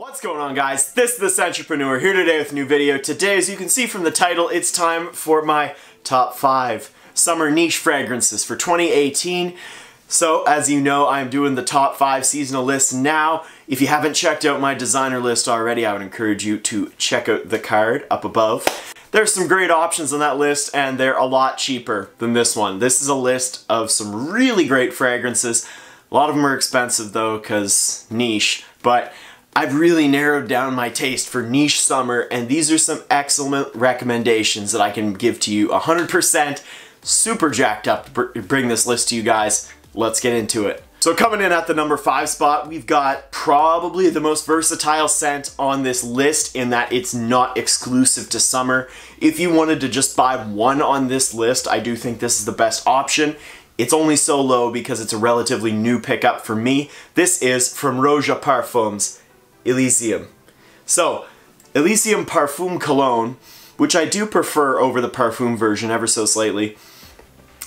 What's going on, guys? This is the Entrepreneur here today with a new video. Today, as you can see from the title, it's time for my top 5 summer niche fragrances for 2018. So, as you know, I'm doing the top 5 seasonal list now. If you haven't checked out my designer list already, I would encourage you to check out the card up above. There's some great options on that list, and they're a lot cheaper than this one. This is a list of some really great fragrances. A lot of them are expensive though, because niche, but I've really narrowed down my taste for niche summer, and these are some excellent recommendations that I can give to you 100%. Super jacked up to bring this list to you guys. Let's get into it. So coming in at the number 5 spot, we've got probably the most versatile scent on this list in that it's not exclusive to summer. If you wanted to just buy one on this list, I do think this is the best option. It's only so low because it's a relatively new pickup for me. This is from Roja Parfums, Elysium. So, Elysium Parfum Cologne, which I do prefer over the Parfum version ever so slightly.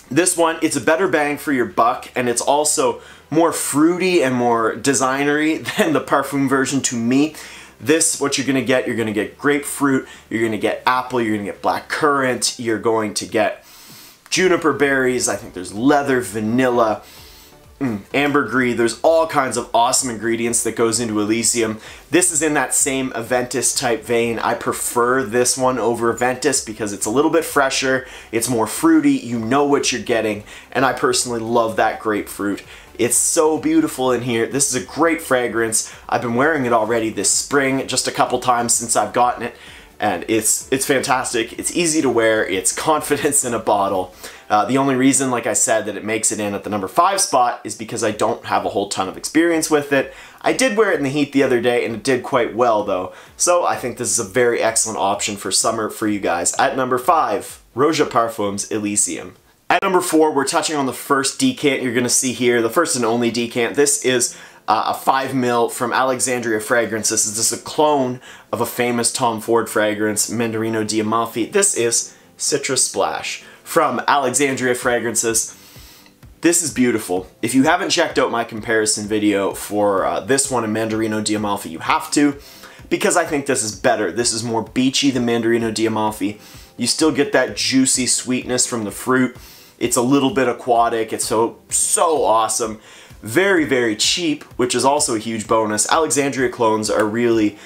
This one, it's a better bang for your buck, and it's also more fruity and more designery than the Parfum version to me. This, what you're gonna get grapefruit, you're gonna get apple, you're gonna get black currant, you're going to get juniper berries, I think there's leather, vanilla, ambergris. There's all kinds of awesome ingredients that goes into Elysium. This is in that same Aventus type vein. I prefer this one over Aventus because it's a little bit fresher, it's more fruity, you know what you're getting, and I personally love that grapefruit. It's so beautiful in here. This is a great fragrance. I've been wearing it already this spring, just a couple times since I've gotten it, and it's fantastic. It's easy to wear, it's confidence in a bottle. The only reason, like I said, that it makes it in at the number 5 spot is because I don't have a whole ton of experience with it. I did wear it in the heat the other day and it did quite well though, so I think this is a very excellent option for summer for you guys. At number 5, Roja Parfums Elysium. At number 4, we're touching on the first decant you're going to see here, the first and only decant. This is a 5 ml from Alexandria fragrance. This is a clone of a famous Tom Ford fragrance, Mandarino di Amalfi. This is Citrus Splash from Alexandria Fragrances. This is beautiful. If you haven't checked out my comparison video for this one and Mandarino di Amalfi, you have to, because I think this is better. This is more beachy than Mandarino di Amalfi. You still get that juicy sweetness from the fruit. It's a little bit aquatic. It's so awesome. Very, very cheap, which is also a huge bonus. Alexandria clones are really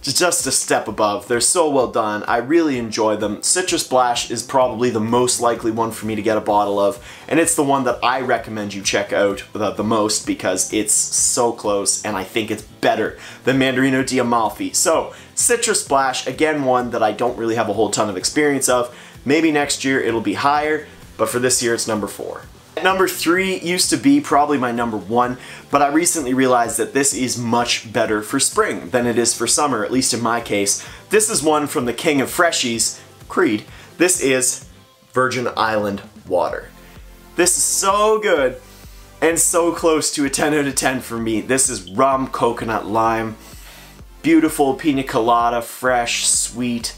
just a step above. They're so well done. I really enjoy them. Citrus Splash is probably the most likely one for me to get a bottle of, and it's the one that I recommend you check out the most because it's so close and I think it's better than Mandarino di Amalfi. So, Citrus Splash, again one that I don't really have a whole ton of experience of. Maybe next year it'll be higher, but for this year it's number 4. Number 3 used to be probably my number 1, but I recently realized that this is much better for spring than it is for summer, at least in my case. This is one from the king of freshies, Creed. This is Virgin Island Water. This is so good and so close to a 10 out of 10 for me. This is rum, coconut, lime, beautiful pina colada, fresh, sweet.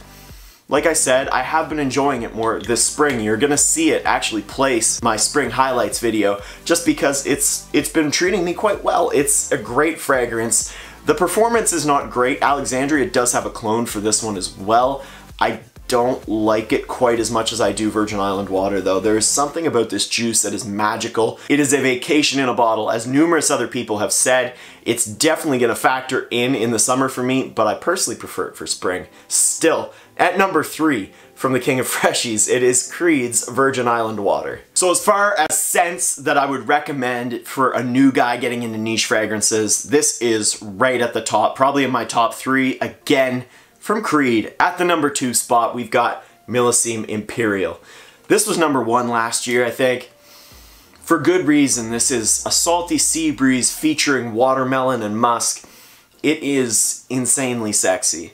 Like I said, I have been enjoying it more this spring. You're gonna see it actually place my spring highlights video just because it's been treating me quite well. It's a great fragrance. The performance is not great. Alexandria does have a clone for this one as well. I don't like it quite as much as I do Virgin Island Water though. There is something about this juice that is magical. It is a vacation in a bottle, as numerous other people have said. It's definitely gonna factor in the summer for me, but I personally prefer it for spring. Still, at number 3, from the king of freshies, it is Creed's Virgin Island Water. So as far as scents that I would recommend for a new guy getting into niche fragrances, this is right at the top, probably in my top 3, again, from Creed. At the number 2 spot, we've got Millesime Imperial. This was number 1 last year, I think. For good reason. This is a salty sea breeze featuring watermelon and musk. It is insanely sexy,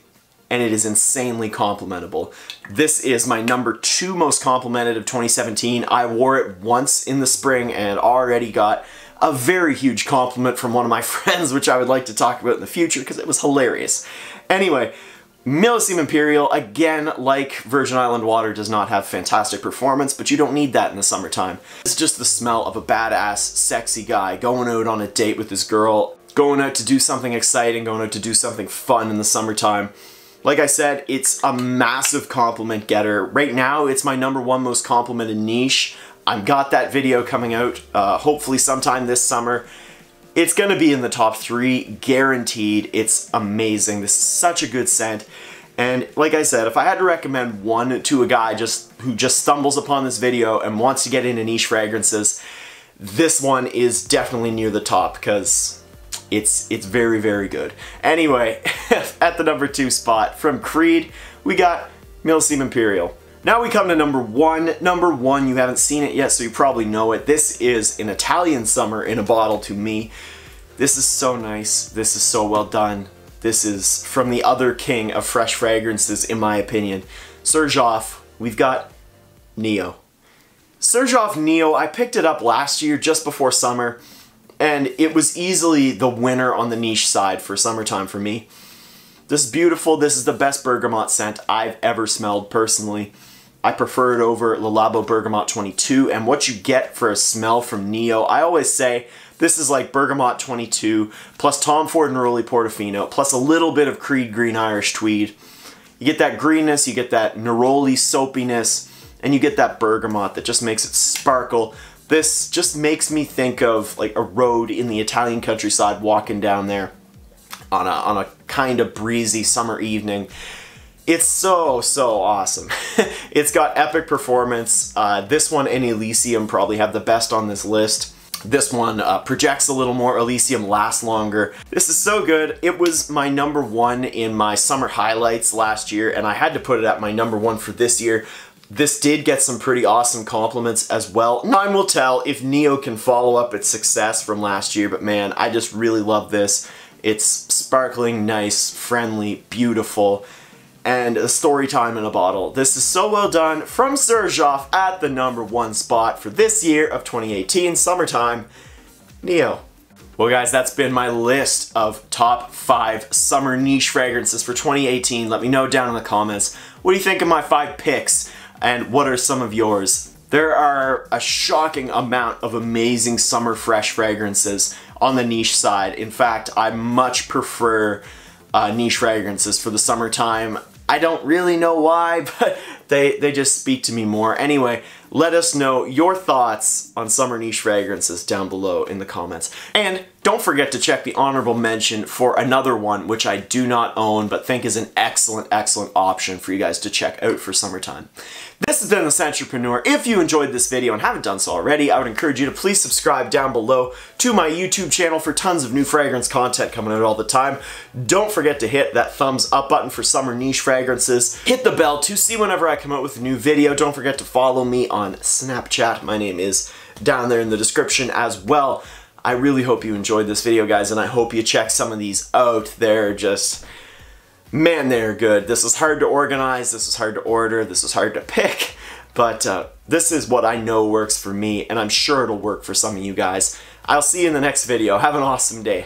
and it is insanely complimentable. This is my number 2 most complimented of 2017. I wore it once in the spring and already got a very huge compliment from one of my friends, which I would like to talk about in the future because it was hilarious. Anyway, Millesime Imperial, again, like Virgin Island Water, does not have fantastic performance, but you don't need that in the summertime. It's just the smell of a badass, sexy guy going out on a date with his girl. going out to do something exciting, going out to do something fun in the summertime. Like I said, it's a massive compliment getter. Right now, it's my #1 most complimented niche. I've got that video coming out, hopefully sometime this summer. It's gonna be in the top 3, guaranteed. It's amazing. This is such a good scent. And like I said, if I had to recommend one to a guy who just stumbles upon this video and wants to get into niche fragrances, this one is definitely near the top because it's very, very good. Anyway, at the #2 spot from Creed, we got Millesime Imperial. Now we come to #1. #1, you haven't seen it yet, so you probably know it. This is an Italian summer in a bottle to me. This is so nice. This is so well done. This is from the other king of fresh fragrances, in my opinion. Xerjoff, we've got Nio. Xerjoff Nio, I picked it up last year just before summer, and it was easily the winner on the niche side for summertime for me. This is beautiful. This is the best bergamot scent I've ever smelled personally. I prefer it over Le Labo Bergamot 22, and what you get for a smell from Nio, I always say this is like Bergamot 22 plus Tom Ford Neroli Portofino plus a little bit of Creed Green Irish Tweed. You get that greenness, you get that Neroli soapiness, and you get that bergamot that just makes it sparkle. This just makes me think of like a road in the Italian countryside walking down there on a kind of breezy summer evening. It's so awesome. It's got epic performance. This one and Elysium probably have the best on this list. This one projects a little more. Elysium lasts longer. This is so good. It was my #1 in my summer highlights last year, and I had to put it at my #1 for this year. This did get some pretty awesome compliments as well. Time will tell if Nio can follow up its success from last year, but man, I just really love this. It's sparkling, nice, friendly, beautiful, and a story time in a bottle. This is so well done from Xerjoff at the #1 spot for this year of 2018, summertime, Nio. Well guys, that's been my list of top 5 summer niche fragrances for 2018. Let me know down in the comments. What do you think of my 5 picks? And what are some of yours? There are a shocking amount of amazing summer fresh fragrances on the niche side. In fact, I much prefer niche fragrances for the summertime. I don't really know why, but they just speak to me more. Anyway, let us know your thoughts on summer niche fragrances down below in the comments. And don't forget to check the honorable mention for another one, which I do not own, but think is an excellent, excellent option for you guys to check out for summertime. This has been The Sentrepreneur. If you enjoyed this video and haven't done so already, I would encourage you to please subscribe down below to my YouTube channel for tons of new fragrance content coming out all the time. Don't forget to hit that thumbs up button for summer niche fragrances. Hit the bell to see whenever I come out with a new video. Don't forget to follow me on Snapchat. My name is down there in the description as well. I really hope you enjoyed this video, guys, and I hope you check some of these out. They're just, man, they're good. This is hard to organize, this is hard to order, this is hard to pick, but this is what I know works for me, and I'm sure it'll work for some of you guys. I'll see you in the next video. Have an awesome day.